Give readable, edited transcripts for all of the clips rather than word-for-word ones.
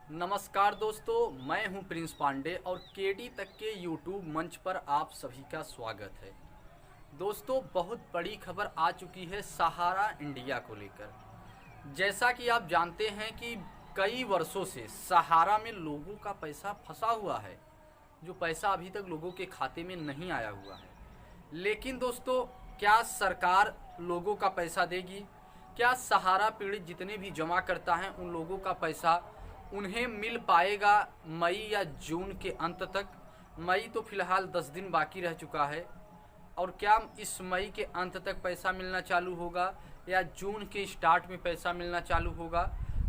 नमस्कार दोस्तों, मैं हूं प्रिंस पांडे और केडी तक के यूट्यूब मंच पर आप सभी का स्वागत है। दोस्तों, बहुत बड़ी खबर आ चुकी है सहारा इंडिया को लेकर। जैसा कि आप जानते हैं कि कई वर्षों से सहारा में लोगों का पैसा फंसा हुआ है, जो पैसा अभी तक लोगों के खाते में नहीं आया हुआ है। लेकिन दोस्तों, क्या सरकार लोगों का पैसा देगी? क्या सहारा पीड़ित जितने भी जमा करता है उन लोगों का पैसा उन्हें मिल पाएगा मई या जून के अंत तक? मई तो फिलहाल 10 दिन बाकी रह चुका है, और क्या इस मई के अंत तक पैसा मिलना चालू होगा या जून के स्टार्ट में पैसा मिलना चालू होगा?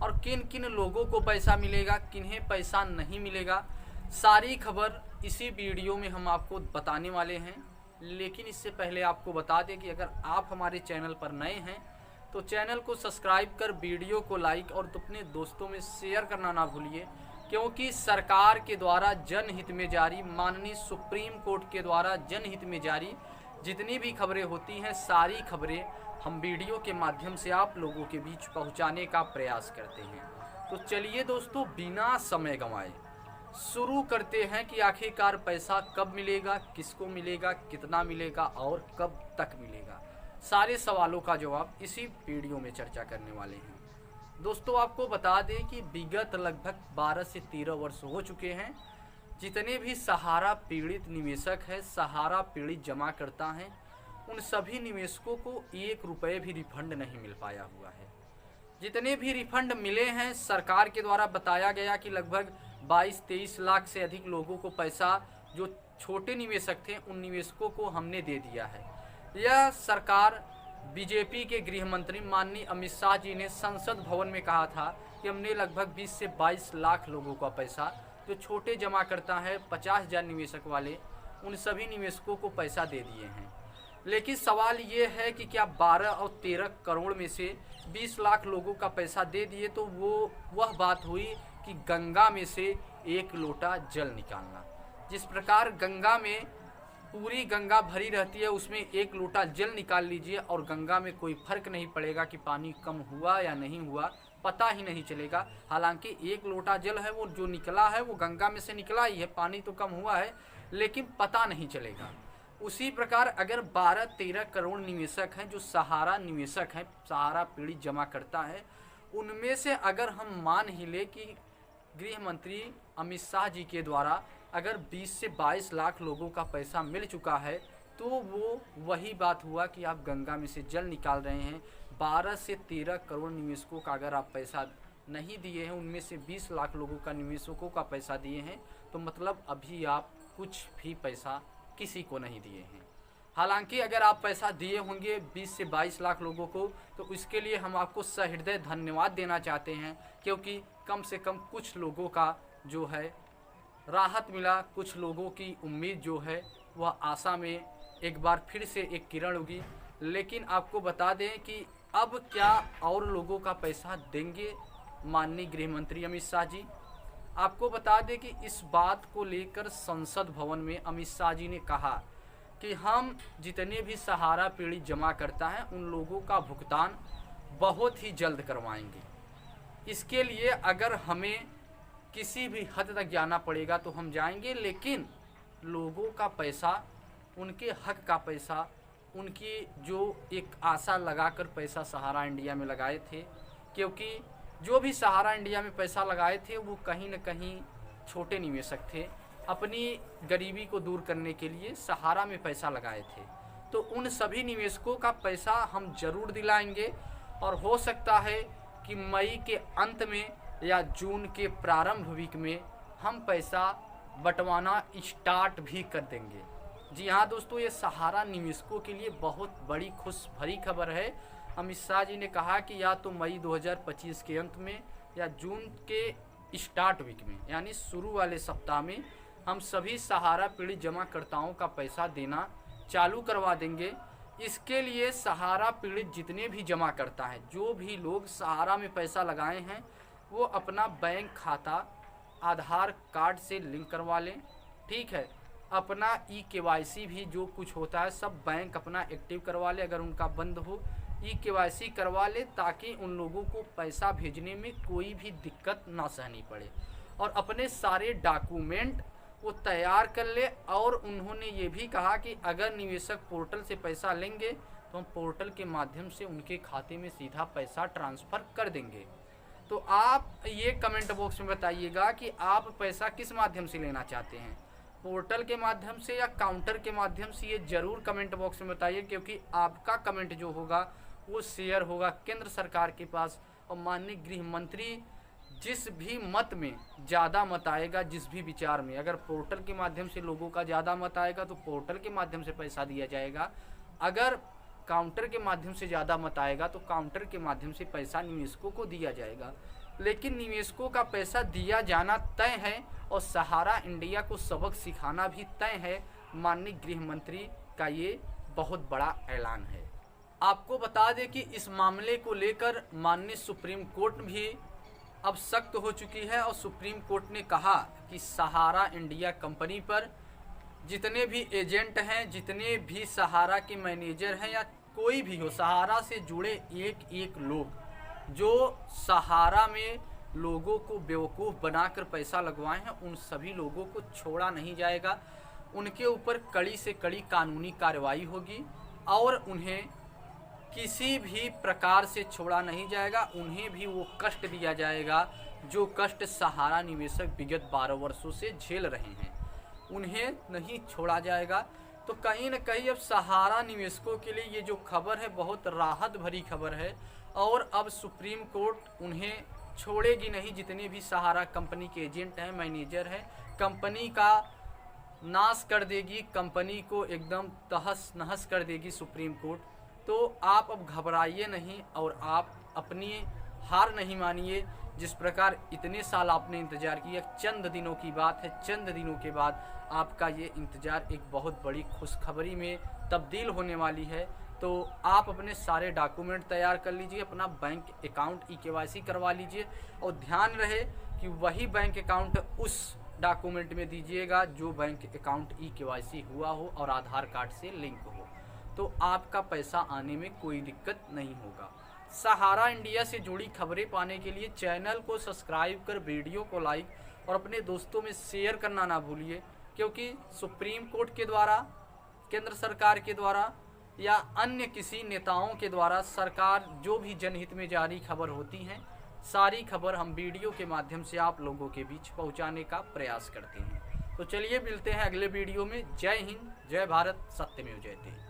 और किन किन लोगों को पैसा मिलेगा, किन्हें पैसा नहीं मिलेगा, सारी खबर इसी वीडियो में हम आपको बताने वाले हैं। लेकिन इससे पहले आपको बता दें कि अगर आप हमारे चैनल पर नए हैं तो चैनल को सब्सक्राइब कर वीडियो को लाइक और अपने दोस्तों में शेयर करना ना भूलिए, क्योंकि सरकार के द्वारा जनहित में जारी, माननीय सुप्रीम कोर्ट के द्वारा जनहित में जारी जितनी भी खबरें होती हैं, सारी खबरें हम वीडियो के माध्यम से आप लोगों के बीच पहुंचाने का प्रयास करते हैं। तो चलिए दोस्तों, बिना समय गंवाए शुरू करते हैं कि आखिरकार पैसा कब मिलेगा, किसको मिलेगा, कितना मिलेगा और कब तक मिलेगा। सारे सवालों का जवाब इसी वीडियो में चर्चा करने वाले हैं। दोस्तों, आपको बता दें कि विगत लगभग 12 से 13 वर्ष हो चुके हैं जितने भी सहारा पीड़ित निवेशक हैं, सहारा पीड़ित जमा करता हैं, उन सभी निवेशकों को 1 रुपये भी रिफंड नहीं मिल पाया हुआ है। जितने भी रिफंड मिले हैं, सरकार के द्वारा बताया गया कि लगभग 22-23 लाख से अधिक लोगों को पैसा, जो छोटे निवेशक थे उन निवेशकों को हमने दे दिया है। यह सरकार बीजेपी के गृह मंत्री माननीय अमित शाह जी ने संसद भवन में कहा था कि हमने लगभग 20 से 22 लाख लोगों का पैसा, जो छोटे जमा करता है 50,000 निवेशक वाले, उन सभी निवेशकों को पैसा दे दिए हैं। लेकिन सवाल ये है कि क्या 12 और 13 करोड़ में से 20 लाख लोगों का पैसा दे दिए तो वह बात हुई कि गंगा में से 1 लोटा जल निकालना। जिस प्रकार गंगा में पूरी गंगा भरी रहती है, उसमें 1 लोटा जल निकाल लीजिए और गंगा में कोई फर्क नहीं पड़ेगा कि पानी कम हुआ या नहीं हुआ, पता ही नहीं चलेगा। हालांकि 1 लोटा जल है वो जो निकला है वो गंगा में से निकला ही है, पानी तो कम हुआ है लेकिन पता नहीं चलेगा। उसी प्रकार अगर 12-13 करोड़ निवेशक हैं जो सहारा निवेशक हैं, सहारा पीड़ित जमा करता है, उनमें से अगर हम मान ही ले कि गृह मंत्री अमित शाह जी के द्वारा अगर 20 से 22 लाख लोगों का पैसा मिल चुका है, तो वो वही बात हुआ कि आप गंगा में से जल निकाल रहे हैं। 12 से 13 करोड़ निवेशकों का अगर आप पैसा नहीं दिए हैं, उनमें से 20 लाख लोगों का निवेशकों का पैसा दिए हैं, तो मतलब अभी आप कुछ भी पैसा किसी को नहीं दिए हैं। हालांकि अगर आप पैसा दिए होंगे 20 से 22 लाख लोगों को, तो इसके लिए हम आपको सहृदय धन्यवाद देना चाहते हैं, क्योंकि कम से कम कुछ लोगों का जो है राहत मिला, कुछ लोगों की उम्मीद जो है वह आशा में एक बार फिर से एक किरण उगी। लेकिन आपको बता दें कि अब क्या और लोगों का पैसा देंगे माननीय गृह मंत्री अमित शाह जी? आपको बता दें कि इस बात को लेकर संसद भवन में अमित शाह जी ने कहा कि हम जितने भी सहारा पीड़ित जमा करता है उन लोगों का भुगतान बहुत ही जल्द करवाएंगे। इसके लिए अगर हमें किसी भी हद तक जाना पड़ेगा तो हम जाएंगे, लेकिन लोगों का पैसा, उनके हक का पैसा, उनकी जो एक आशा लगाकर पैसा सहारा इंडिया में लगाए थे, क्योंकि जो भी सहारा इंडिया में पैसा लगाए थे वो कहीं न कहीं छोटे निवेशक थे, अपनी गरीबी को दूर करने के लिए सहारा में पैसा लगाए थे, तो उन सभी निवेशकों का पैसा हम जरूर दिलाएंगे। और हो सकता है कि मई के अंत में या जून के प्रारंभ वीक में हम पैसा बंटवाना स्टार्ट भी कर देंगे। जी हाँ दोस्तों, ये सहारा निवेशकों के लिए बहुत बड़ी खुश भरी खबर है। अमित शाह जी ने कहा कि या तो मई 2025 के अंत में या जून के स्टार्ट वीक में, यानी शुरू वाले सप्ताह में, हम सभी सहारा पीड़ित जमाकर्ताओं का पैसा देना चालू करवा देंगे। इसके लिए सहारा पीड़ित जितने भी जमा करता है, जो भी लोग सहारा में पैसा लगाए हैं, वो अपना बैंक खाता आधार कार्ड से लिंक करवा लें। ठीक है, अपना KYC भी जो कुछ होता है सब बैंक अपना एक्टिव करवा ले, अगर उनका बंद हो ई-केवाईसी करवा ले, ताकि उन लोगों को पैसा भेजने में कोई भी दिक्कत ना सहनी पड़े, और अपने सारे डॉक्यूमेंट वो तैयार कर ले। और उन्होंने ये भी कहा कि अगर निवेशक पोर्टल से पैसा लेंगे तो हम पोर्टल के माध्यम से उनके खाते में सीधा पैसा ट्रांसफ़र कर देंगे। तो आप ये कमेंट बॉक्स में बताइएगा कि आप पैसा किस माध्यम से लेना चाहते हैं, पोर्टल के माध्यम से या काउंटर के माध्यम से। ये ज़रूर कमेंट बॉक्स में बताइए, क्योंकि आपका कमेंट जो होगा वो शेयर होगा केंद्र सरकार के पास। और माननीय गृह मंत्री जिस भी मत में ज़्यादा मत आएगा, जिस भी विचार में, अगर पोर्टल के माध्यम से लोगों का ज़्यादा मत आएगा तो पोर्टल के माध्यम से पैसा दिया जाएगा। अगर काउंटर के माध्यम से ज़्यादा मत आएगा तो काउंटर के माध्यम से पैसा निवेशकों को दिया जाएगा। लेकिन निवेशकों का पैसा दिया जाना तय है और सहारा इंडिया को सबक सिखाना भी तय है। माननीय गृह मंत्री का ये बहुत बड़ा ऐलान है। आपको बता दें कि इस मामले को लेकर माननीय सुप्रीम कोर्ट भी अब सख्त हो चुकी है, और सुप्रीम कोर्ट ने कहा कि सहारा इंडिया कंपनी पर जितने भी एजेंट हैं, जितने भी सहारा के मैनेजर हैं या कोई भी हो, सहारा से जुड़े एक एक लोग जो सहारा में लोगों को बेवकूफ़ बनाकर पैसा लगवाए हैं, उन सभी लोगों को छोड़ा नहीं जाएगा। उनके ऊपर कड़ी से कड़ी कानूनी कार्रवाई होगी और उन्हें किसी भी प्रकार से छोड़ा नहीं जाएगा। उन्हें भी वो कष्ट दिया जाएगा जो कष्ट सहारा निवेशक विगत 12 वर्षों से झेल रहे हैं, उन्हें नहीं छोड़ा जाएगा। तो कहीं न कहीं अब सहारा निवेशकों के लिए ये जो खबर है बहुत राहत भरी खबर है, और अब सुप्रीम कोर्ट उन्हें छोड़ेगी नहीं। जितने भी सहारा कंपनी के एजेंट हैं, मैनेजर हैं, कंपनी का नाश कर देगी, कंपनी को एकदम तहस नहस कर देगी सुप्रीम कोर्ट। तो आप अब घबराइए नहीं और आप अपनी हार नहीं मानिए। जिस प्रकार इतने साल आपने इंतज़ार किया, चंद दिनों की बात है, चंद दिनों के बाद आपका ये इंतज़ार एक बहुत बड़ी खुशखबरी में तब्दील होने वाली है। तो आप अपने सारे डॉक्यूमेंट तैयार कर लीजिए, अपना बैंक अकाउंट ई-केवाईसी करवा लीजिए, और ध्यान रहे कि वही बैंक अकाउंट उस डॉक्यूमेंट में दीजिएगा जो बैंक अकाउंट ई-केवाईसी हुआ हो और आधार कार्ड से लिंक हो, तो आपका पैसा आने में कोई दिक्कत नहीं होगा। सहारा इंडिया से जुड़ी खबरें पाने के लिए चैनल को सब्सक्राइब कर वीडियो को लाइक और अपने दोस्तों में शेयर करना ना भूलिए, क्योंकि सुप्रीम कोर्ट के द्वारा, केंद्र सरकार के द्वारा या अन्य किसी नेताओं के द्वारा सरकार जो भी जनहित में जारी खबर होती हैं, सारी खबर हम वीडियो के माध्यम से आप लोगों के बीच पहुंचाने का प्रयास करते हैं। तो चलिए मिलते हैं अगले वीडियो में। जय हिंद, जय भारत, सत्यमेव जयते।